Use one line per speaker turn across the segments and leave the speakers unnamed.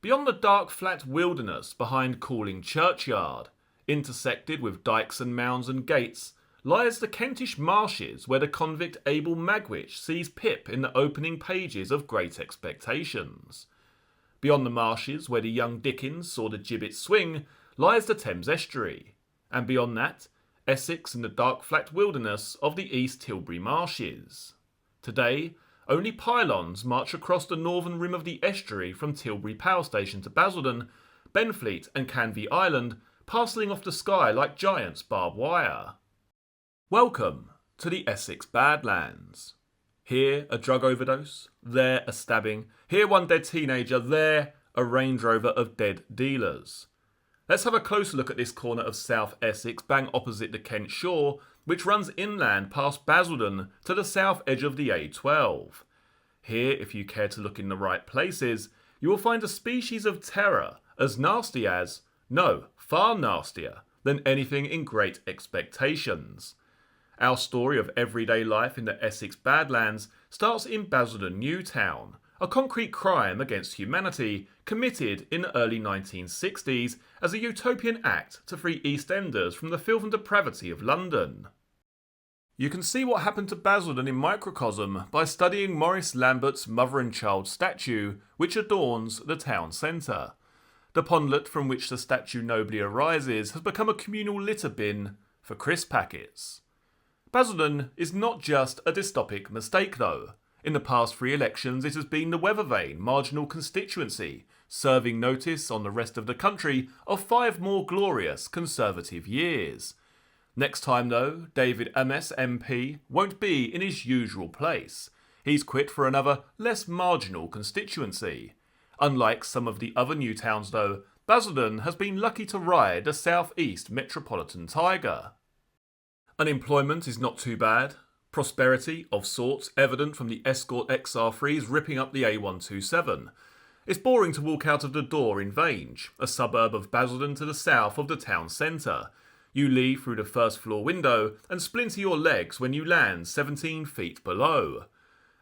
Beyond the dark flat wilderness behind Calling Churchyard, intersected with dykes and mounds and gates, lies the Kentish marshes where the convict Abel Magwitch sees Pip in the opening pages of Great Expectations. Beyond the marshes where the young Dickens saw the gibbet swing lies the Thames estuary, and beyond that, Essex in the dark flat wilderness of the East Tilbury marshes. Today, only pylons march across the northern rim of the estuary from Tilbury Power Station to Basildon, Benfleet and Canvey Island parcelling off the sky like giants' barbed wire. Welcome to the Essex Badlands. Here a drug overdose, there a stabbing, here one dead teenager, there a Range Rover of dead dealers. Let's have a closer look at this corner of South Essex, bang opposite the Kent shore, which runs inland past Basildon to the south edge of the A12. Here, if you care to look in the right places, you will find a species of terror as nasty as, no, far nastier, than anything in Great Expectations. Our story of everyday life in the Essex Badlands starts in Basildon New Town, a concrete crime against humanity committed in the early 1960s as a utopian act to free EastEnders from the filth and depravity of London. You can see what happened to Basildon in microcosm by studying Maurice Lambert's mother and child statue, which adorns the town centre. The pondlet from which the statue nobly arises has become a communal litter bin for crisp packets. Basildon is not just a dystopic mistake though. In the past 3 elections it has been the weather vane marginal constituency, serving notice on the rest of the country of 5 more glorious Conservative years. Next time though, David Ames MP won't be in his usual place. He's quit for another less marginal constituency. Unlike some of the other new towns though, Basildon has been lucky to ride the South East metropolitan tiger. Unemployment is not too bad. Prosperity, of sorts, evident from the Escort XR3s ripping up the A127. It's boring to walk out of the door in Vange, a suburb of Basildon to the south of the town centre. You leave through the first floor window and splinter your legs when you land 17 feet below.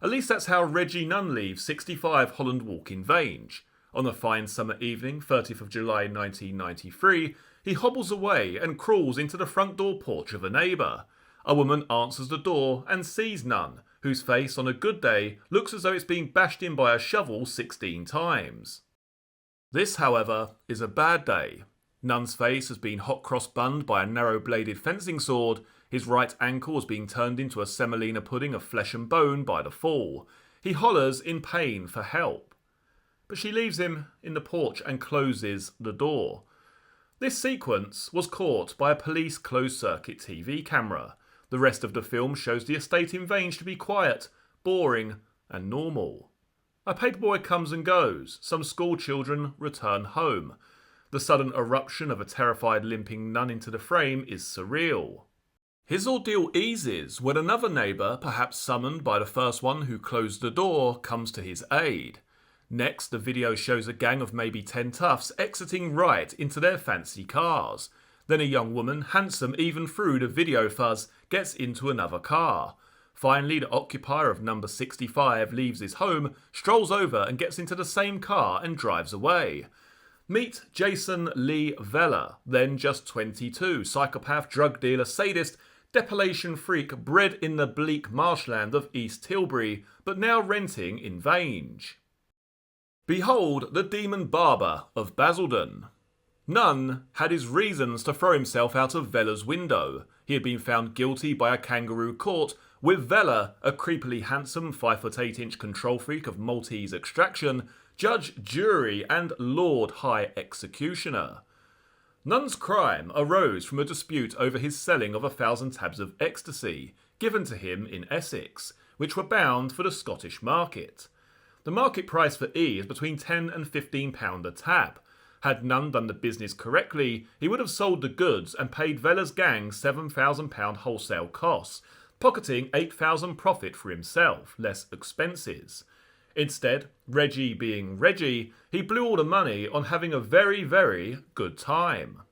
At least that's how Reggie Nunn leaves 65 Holland Walk in Vange. On a fine summer evening, 30th of July 1993, he hobbles away and crawls into the front door porch of a neighbour. A woman answers the door and sees Nunn, whose face on a good day looks as though it's been bashed in by a shovel 16 times. This, however, is a bad day. Nunn's face has been hot cross-bunned by a narrow-bladed fencing sword, his right ankle has been turned into a semolina pudding of flesh and bone by the fall. He hollers in pain for help. But she leaves him in the porch and closes the door. This sequence was caught by a police closed-circuit TV camera. The rest of the film shows the estate in Vange to be quiet, boring and normal. A paperboy comes and goes, some school children return home. The sudden eruption of a terrified limping nun into the frame is surreal. His ordeal eases when another neighbour, perhaps summoned by the first one who closed the door, comes to his aid. Next, the video shows a gang of maybe 10 toughs exiting right into their fancy cars. Then a young woman, handsome even through the video fuzz, gets into another car. Finally, the occupier of number 65 leaves his home, strolls over and gets into the same car and drives away. Meet Jason Lee Vella, then just 22, psychopath, drug dealer, sadist, depilation freak bred in the bleak marshland of East Tilbury, but now renting in Vange. Behold the demon barber of Basildon. Nunn had his reasons to throw himself out of Vella's window. He had been found guilty by a kangaroo court, with Vella, a creepily handsome 5'8" control freak of Maltese extraction, judge, jury and Lord High Executioner. Nunn's crime arose from a dispute over his selling of 1,000 tabs of ecstasy, given to him in Essex, which were bound for the Scottish market. The market price for E is between £10 and £15 a tab. Had Nunn done the business correctly, he would have sold the goods and paid Vella's gang £7,000 wholesale costs, pocketing £8,000 profit for himself, less expenses. Instead, Reggie being Reggie, he blew all the money on having a very, very good time.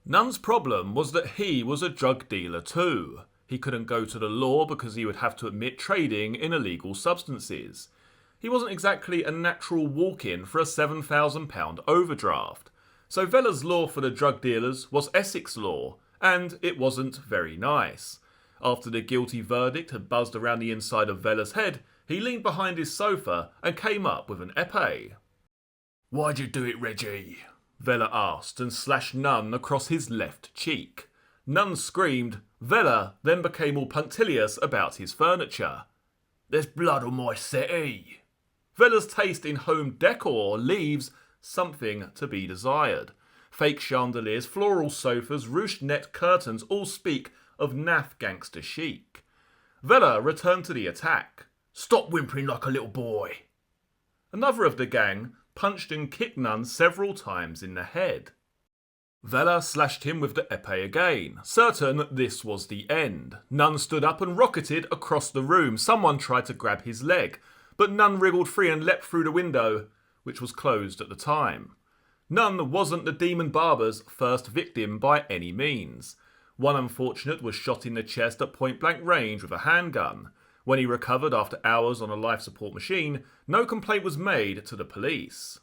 Nunn's problem was that he was a drug dealer too. He couldn't go to the law because he would have to admit trading in illegal substances. He wasn't exactly a natural walk-in for a £7,000 overdraft. So Vella's law for the drug dealers was Essex law, and it wasn't very nice. After the guilty verdict had buzzed around the inside of Vella's head, he leaned behind his sofa and came up with an épée. "Why'd you do it, Reggie?" Vella asked and slashed Nunn across his left cheek. Nunn screamed. Vella then became all punctilious about his furniture. "There's blood on my settee." Vella's taste in home decor leaves something to be desired. Fake chandeliers, floral sofas, ruched net curtains all speak of naff gangster chic. Vella returned to the attack. "Stop whimpering like a little boy." Another of the gang punched and kicked Nunn several times in the head. Vella slashed him with the épée again, certain this was the end. Nunn stood up and rocketed across the room. Someone tried to grab his leg, but Nunn wriggled free and leapt through the window, which was closed at the time. Nunn wasn't the Demon Barber's first victim by any means. One unfortunate was shot in the chest at point-blank range with a handgun. When he recovered after hours on a life support machine, no complaint was made to the police.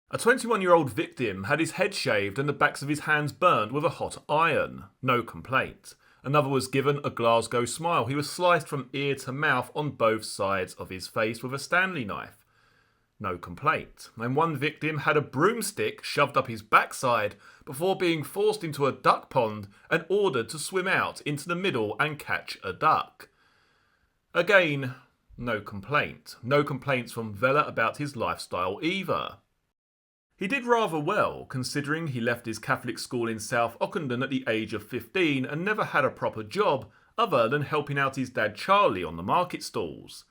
A 21-year-old victim had his head shaved and the backs of his hands burnt with a hot iron. No complaint. Another was given a Glasgow smile. He was sliced from ear to mouth on both sides of his face with a Stanley knife. No complaint. And one victim had a broomstick shoved up his backside before being forced into a duck pond and ordered to swim out into the middle and catch a duck. Again, no complaint. No complaints from Vella about his lifestyle either. He did rather well, considering he left his Catholic school in South Ockenden at the age of 15 and never had a proper job other than helping out his dad Charlie on the market stalls.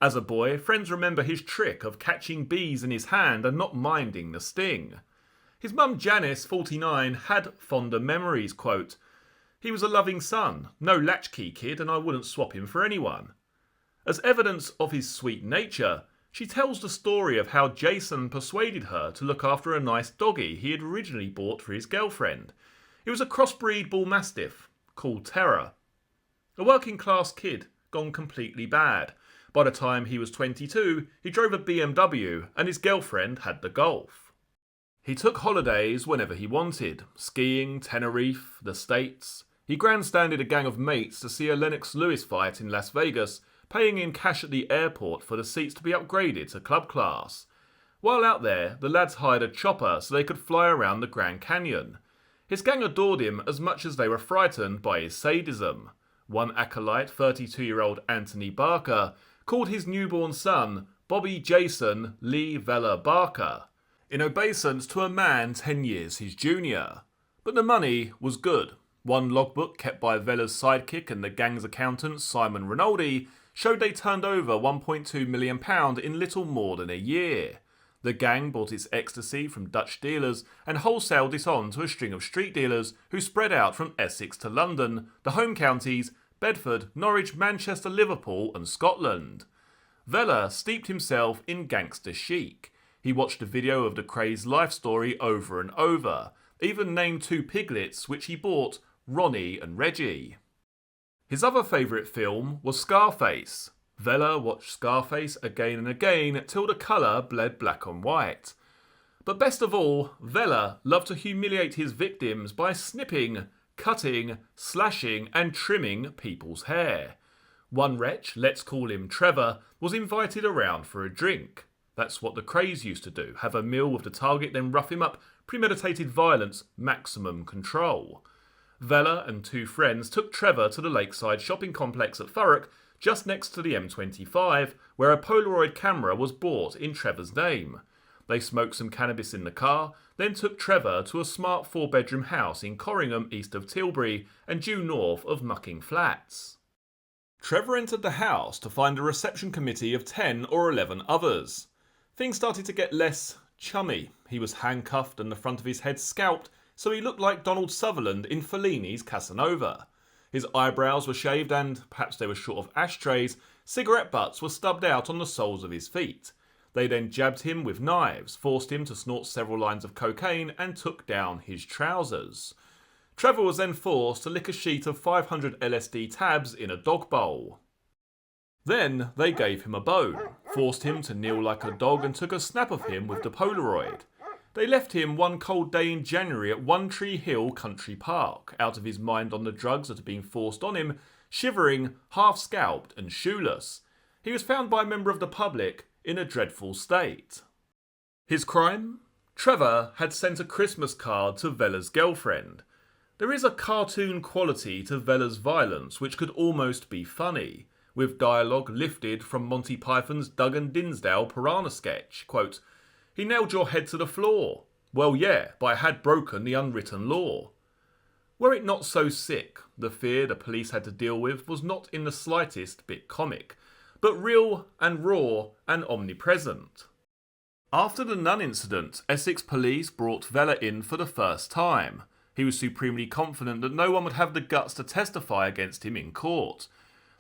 As a boy, friends remember his trick of catching bees in his hand and not minding the sting. His mum Janice, 49, had fonder memories, quote, "He was a loving son, no latchkey kid, and I wouldn't swap him for anyone." As evidence of his sweet nature, she tells the story of how Jason persuaded her to look after a nice doggy he had originally bought for his girlfriend. It was a crossbreed bull mastiff called Terror. A working class kid gone completely bad. By the time he was 22, he drove a BMW and his girlfriend had the Golf. He took holidays whenever he wanted, skiing, Tenerife, the States. He grandstanded a gang of mates to see a Lennox Lewis fight in Las Vegas, paying in cash at the airport for the seats to be upgraded to club class. While out there, the lads hired a chopper so they could fly around the Grand Canyon. His gang adored him as much as they were frightened by his sadism. One acolyte, 32-year-old Anthony Barker, called his newborn son Bobby Jason Lee Vella Barker, in obeisance to a man 10 years his junior. But the money was good. One logbook kept by Vella's sidekick and the gang's accountant Simon Rinaldi showed they turned over £1.2 million in little more than a year. The gang bought its ecstasy from Dutch dealers and wholesaled it on to a string of street dealers who spread out from Essex to London, the home counties, Bedford, Norwich, Manchester, Liverpool and Scotland. Vella steeped himself in gangster chic. He watched a video of the crazed life story over and over, even named 2 piglets which he bought Ronnie and Reggie. His other favourite film was Scarface. Vella watched Scarface again and again till the colour bled black on white. But best of all, Vella loved to humiliate his victims by snipping, cutting, slashing and trimming people's hair. One wretch, let's call him Trevor, was invited around for a drink. That's what the craze used to do, have a meal with the target then rough him up, premeditated violence, maximum control. Vella and 2 friends took Trevor to the lakeside shopping complex at Thurrock, just next to the M25, where a Polaroid camera was bought in Trevor's name. They smoked some cannabis in the car, then took Trevor to a smart 4-bedroom house in Corringham east of Tilbury and due north of Mucking Flats. Trevor entered the house to find a reception committee of 10 or 11 others. Things started to get less chummy. He was handcuffed and the front of his head scalped, so he looked like Donald Sutherland in Fellini's Casanova. His eyebrows were shaved and, perhaps they were short of ashtrays, cigarette butts were stubbed out on the soles of his feet. They then jabbed him with knives, forced him to snort several lines of cocaine and took down his trousers. Trevor was then forced to lick a sheet of 500 LSD tabs in a dog bowl. Then they gave him a bone. forced him to kneel like a dog and took a snap of him with the Polaroid. They left him one cold day in January at One Tree Hill Country Park, out of his mind on the drugs that had been forced on him, shivering, half-scalped and shoeless. He was found by a member of the public in a dreadful state. His crime? Trevor had sent a Christmas card to Vella's girlfriend. There is a cartoon quality to Vella's violence which could almost be funny, with dialogue lifted from Monty Python's Doug and Dinsdale Piranha sketch. Quote, "He nailed your head to the floor. Well, yeah, but I had broken the unwritten law." Were it not so sick, the fear the police had to deal with was not in the slightest bit comic, but real and raw and omnipresent. After the Nun incident, Essex police brought Vella in for the first time. He was supremely confident that no one would have the guts to testify against him in court.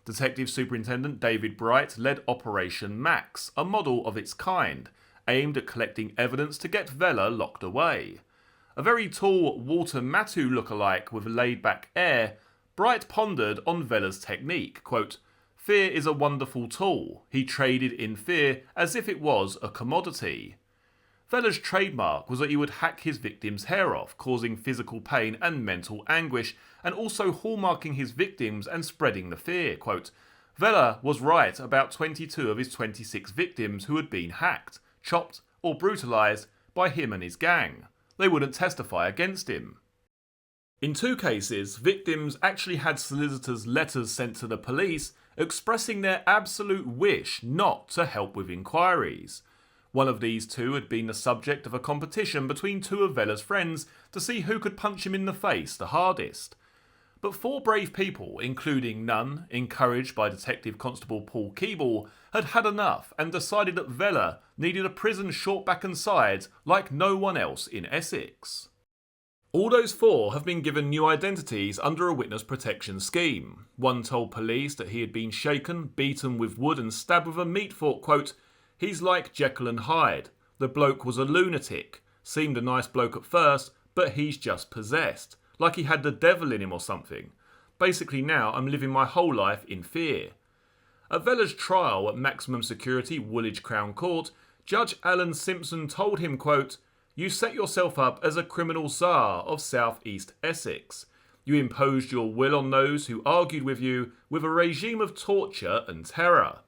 Detective Superintendent David Bright led Operation Max, a model of its kind, aimed at collecting evidence to get Vella locked away. A very tall Walter Matthau look-alike with a laid-back air, Bright pondered on Vella's technique. Quote, "Fear is a wonderful tool. He traded in fear as if it was a commodity." Vella's trademark was that he would hack his victim's hair off, causing physical pain and mental anguish, and also hallmarking his victims and spreading the fear. Quote, "Vella was right about 22 of his 26 victims who had been hacked, chopped or brutalised by him and his gang. They wouldn't testify against him." In 2 cases, victims actually had solicitors' letters sent to the police expressing their absolute wish not to help with inquiries. One of these 2 had been the subject of a competition between 2 of Vella's friends to see who could punch him in the face the hardest. But 4 brave people, including Nun, encouraged by Detective Constable Paul Keeble, had had enough and decided that Vella needed a prison short back and sides like no one else in Essex. All those 4 have been given new identities under a witness protection scheme. One told police that he had been shaken, beaten with wood and stabbed with a meat fork. Quote, "He's like Jekyll and Hyde. The bloke was a lunatic. Seemed a nice bloke at first, but he's just possessed. Like he had the devil in him or something. Basically now I'm living my whole life in fear." At Vella's trial at maximum security Woolwich Crown Court, Judge Alan Simpson told him, quote, "You set yourself up as a criminal czar of South East Essex. You imposed your will on those who argued with you with a regime of torture and terror.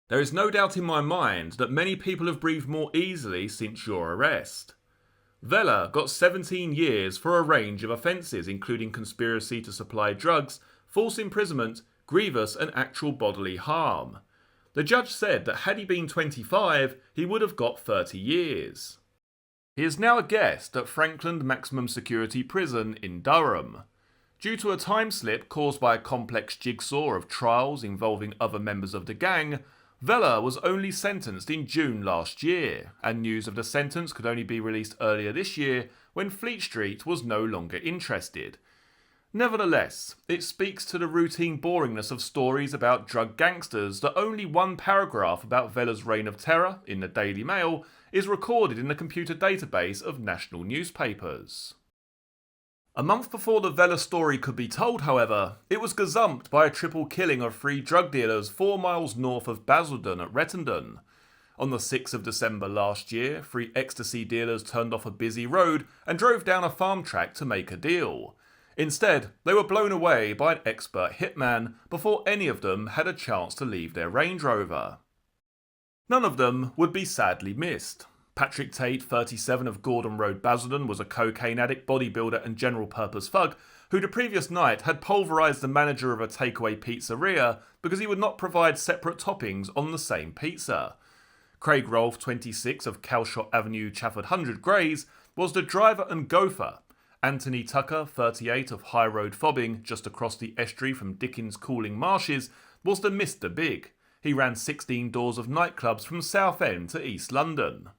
There is no doubt in my mind that many people have breathed more easily since your arrest." Vella got 17 years for a range of offences, including conspiracy to supply drugs, false imprisonment, grievous and actual bodily harm. The judge said that had he been 25, he would have got 30 years. He is now a guest at Frankland Maximum Security Prison in Durham. Due to a time slip caused by a complex jigsaw of trials involving other members of the gang, Vella was only sentenced in June last year, and news of the sentence could only be released earlier this year when Fleet Street was no longer interested. Nevertheless, it speaks to the routine boringness of stories about drug gangsters that only one paragraph about Vella's reign of terror in the Daily Mail is recorded in the computer database of national newspapers. A month before the Vella story could be told, however, it was gazumped by a triple killing of 3 drug dealers 4 miles north of Basildon at Rettendon. On the 6th of December last year, 3 ecstasy dealers turned off a busy road and drove down a farm track to make a deal. Instead, they were blown away by an expert hitman before any of them had a chance to leave their Range Rover. None of them would be sadly missed. Patrick Tate, 37 of Gordon Road, Basildon, was a cocaine addict, bodybuilder and general-purpose thug who the previous night had pulverised the manager of a takeaway pizzeria because he would not provide separate toppings on the same pizza. Craig Rolfe, 26 of Calshot Avenue, Chafford 100 Greys, was the driver and gopher. Anthony Tucker, 38 of High Road Fobbing, just across the estuary from Dickens' Cooling Marshes, was the Mr. Big. He ran 16 doors of nightclubs from Southend to East London.